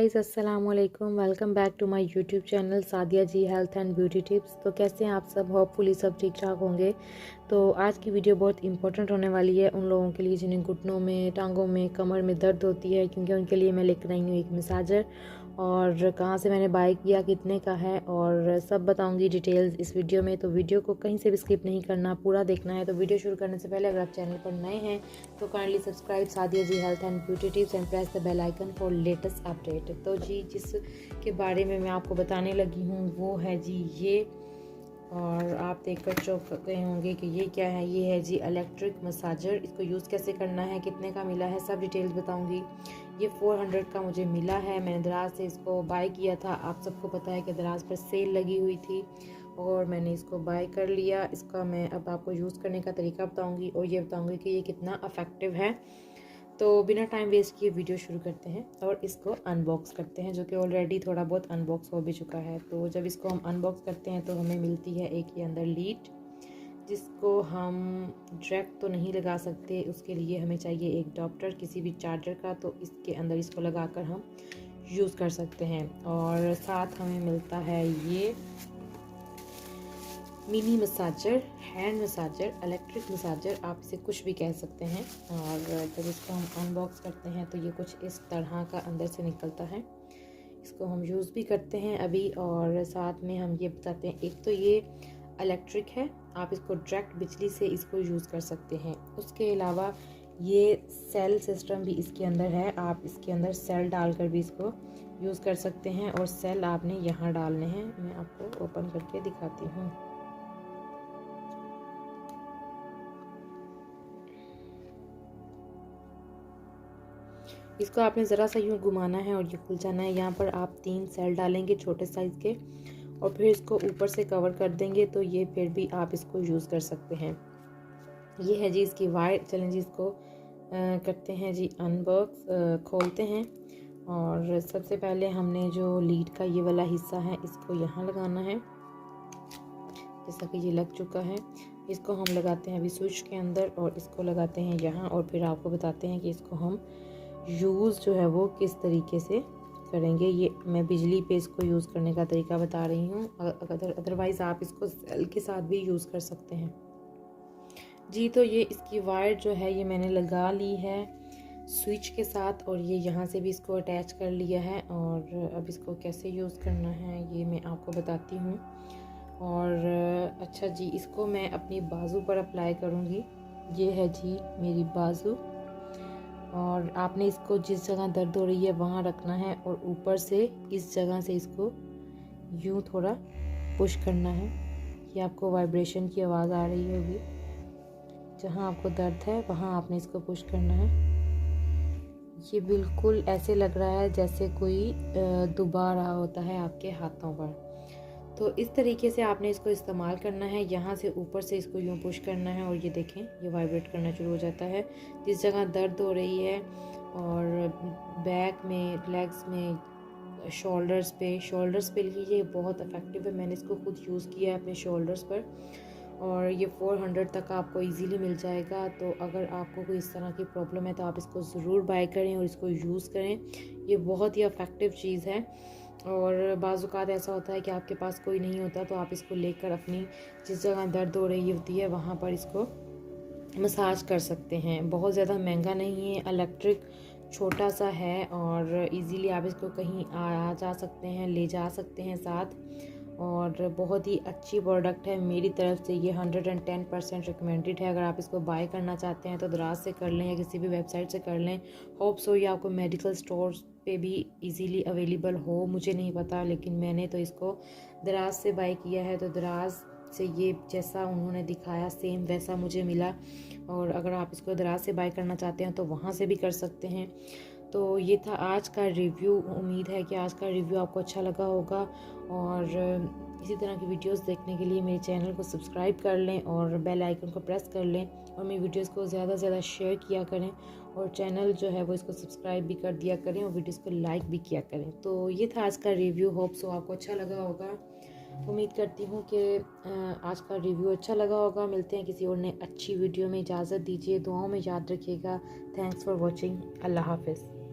Guys, अस्सलाम वालेकुम। Welcome back to my YouTube channel Sadia ji health and beauty tips. तो कैसे हैं आप सब? होपफुली सब ठीक ठाक होंगे। तो आज की वीडियो बहुत इंपॉर्टेंट होने वाली है उन लोगों के लिए जिन्हें घुटनों में, टांगों में, कमर में दर्द होती है, क्योंकि उनके लिए मैं लेकर आई हूँ एक मसाजर। और कहाँ से मैंने बाय किया, कितने का है, और सब बताऊंगी डिटेल्स इस वीडियो में। तो वीडियो को कहीं से भी स्किप नहीं करना, पूरा देखना है। तो वीडियो शुरू करने से पहले अगर आप चैनल पर नए हैं तो kindly subscribe Sadia ji health and beauty tips and press the bell icon for latest update. तो जी, जिसके बारे में मैं आपको बताने लगी हूँ वो है जी ये, और आप देखकर चौंक गए होंगे कि ये क्या है। ये है जी इलेक्ट्रिक मसाजर। इसको यूज़ कैसे करना है, कितने का मिला है, सब डिटेल्स बताऊंगी। ये 400 का मुझे मिला है। मैंने दराज से इसको बाय किया था। आप सबको पता है कि दराज पर सेल लगी हुई थी और मैंने इसको बाय कर लिया। इसका मैं अब आपको यूज़ करने का तरीका बताऊंगी और ये बताऊंगी कि ये कितना इफ़ेक्टिव है। तो बिना टाइम वेस्ट किए वीडियो शुरू करते हैं और इसको अनबॉक्स करते हैं, जो कि ऑलरेडी थोड़ा बहुत अनबॉक्स हो भी चुका है। तो जब इसको हम अनबॉक्स करते हैं तो हमें मिलती है एक ये अंदर लीड, जिसको हम डायरेक्ट तो नहीं लगा सकते। उसके लिए हमें चाहिए एक अडॉप्टर किसी भी चार्जर का। तो इसके अंदर इसको लगाकर हम यूज़ कर सकते हैं। और साथ हमें मिलता है ये mini massager, hand massager, electric massager, आप इसे कुछ भी कह सकते हैं। और जब इसको हम अनबॉक्स करते हैं तो ये कुछ इस तरह का अंदर से निकलता है। इसको हम यूज़ भी करते हैं अभी, और साथ में हम ये बताते हैं, एक तो ये इलेक्ट्रिक है, आप इसको डायरेक्ट बिजली से इसको यूज़ कर सकते हैं। उसके अलावा ये सेल सिस्टम भी इसके अंदर है। आप इसके अंदर सेल डालकर भी इसको यूज़ कर सकते हैं, और सेल आपने यहाँ डालने हैं। मैं आपको ओपन करके दिखाती हूँ। इसको आपने ज़रा सा यूँ घुमाना है और ये खुल जाना है। यहाँ पर आप 3 सेल डालेंगे छोटे साइज़ के, और फिर इसको ऊपर से कवर कर देंगे तो ये फिर भी आप इसको यूज़ कर सकते हैं। ये है जी इसकी वायर। चलें जी, इसको करते हैं जी अनबॉक्स, खोलते हैं। और सबसे पहले हमने जो लीड का ये वाला हिस्सा है इसको यहाँ लगाना है, जैसा कि ये लग चुका है। इसको हम लगाते हैं अभी स्विच के अंदर, और इसको लगाते हैं यहाँ, और फिर आपको बताते हैं कि इसको हम यूज़ जो है वो किस तरीके से करेंगे। ये मैं बिजली पे इसको यूज़ करने का तरीका बता रही हूँ। अदरवाइज़ आप इसको सेल के साथ भी यूज़ कर सकते हैं जी। तो ये इसकी वायर जो है ये मैंने लगा ली है स्विच के साथ, और ये यहाँ से भी इसको अटैच कर लिया है। और अब इसको कैसे यूज़ करना है ये मैं आपको बताती हूँ। और अच्छा जी, इसको मैं अपनी बाजू पर अप्लाई करूँगी। ये है जी मेरी बाजू, और आपने इसको जिस जगह दर्द हो रही है वहाँ रखना है, और ऊपर से इस जगह से इसको यूँ थोड़ा पुश करना है। ये आपको वाइब्रेशन की आवाज़ आ रही होगी। जहाँ आपको दर्द है वहाँ आपने इसको पुश करना है। ये बिल्कुल ऐसे लग रहा है जैसे कोई दबा रहा होता है आपके हाथों पर। तो इस तरीके से आपने इसको इस्तेमाल करना है। यहाँ से ऊपर से इसको यूँ पुश करना है, और ये देखें ये वाइब्रेट करना शुरू हो जाता है। जिस जगह दर्द हो रही है, और बैक में, लेग्स में, शोल्डर्स पे ये बहुत इफ़ेक्टिव है। मैंने इसको खुद यूज़ किया है अपने शोल्डर्स पर, और ये 400 तक आपको इजीली मिल जाएगा। तो अगर आपको कोई इस तरह की प्रॉब्लम है तो आप इसको ज़रूर बाय करें और इसको यूज़ करें। ये बहुत ही इफ़ेक्टिव चीज़ है। और बाज़ औक़ात ऐसा होता है कि आपके पास कोई नहीं होता, तो आप इसको लेकर अपनी जिस जगह दर्द हो रही होती है वहाँ पर इसको मसाज कर सकते हैं। बहुत ज़्यादा महंगा नहीं है, इलेक्ट्रिक छोटा सा है, और इजीली आप इसको कहीं आ जा सकते हैं, ले जा सकते हैं साथ। और बहुत ही अच्छी प्रोडक्ट है मेरी तरफ से। ये 110% रिकमेंडेड है। अगर आप इसको बाय करना चाहते हैं तो दराज से कर लें या किसी भी वेबसाइट से कर लें। होप सो ये आपको मेडिकल स्टोर्स पे भी इजीली अवेलेबल हो, मुझे नहीं पता, लेकिन मैंने तो इसको दराज से बाय किया है। तो दराज से ये जैसा उन्होंने दिखाया सेम वैसा मुझे मिला। और अगर आप इसको दराज से बाय करना चाहते हैं तो वहाँ से भी कर सकते हैं। तो ये था आज का रिव्यू। उम्मीद है कि आज का रिव्यू आपको अच्छा लगा होगा। और इसी तरह की वीडियोस देखने के लिए मेरे चैनल को सब्सक्राइब कर लें और बेल आइकन को प्रेस कर लें, और मेरी वीडियोस को ज़्यादा से ज़्यादा शेयर किया करें, और चैनल जो है वो इसको सब्सक्राइब भी कर दिया करें, और वीडियोस को लाइक भी किया करें। तो ये था आज का रिव्यू। होप सो आपको अच्छा लगा होगा। उम्मीद करती हूँ कि आज का रिव्यू अच्छा लगा होगा। मिलते हैं किसी और नई अच्छी वीडियो में। इजाज़त दीजिए, दुआओं में याद रखिएगा। Thanks for watching. अल्लाह हाफ़िज़।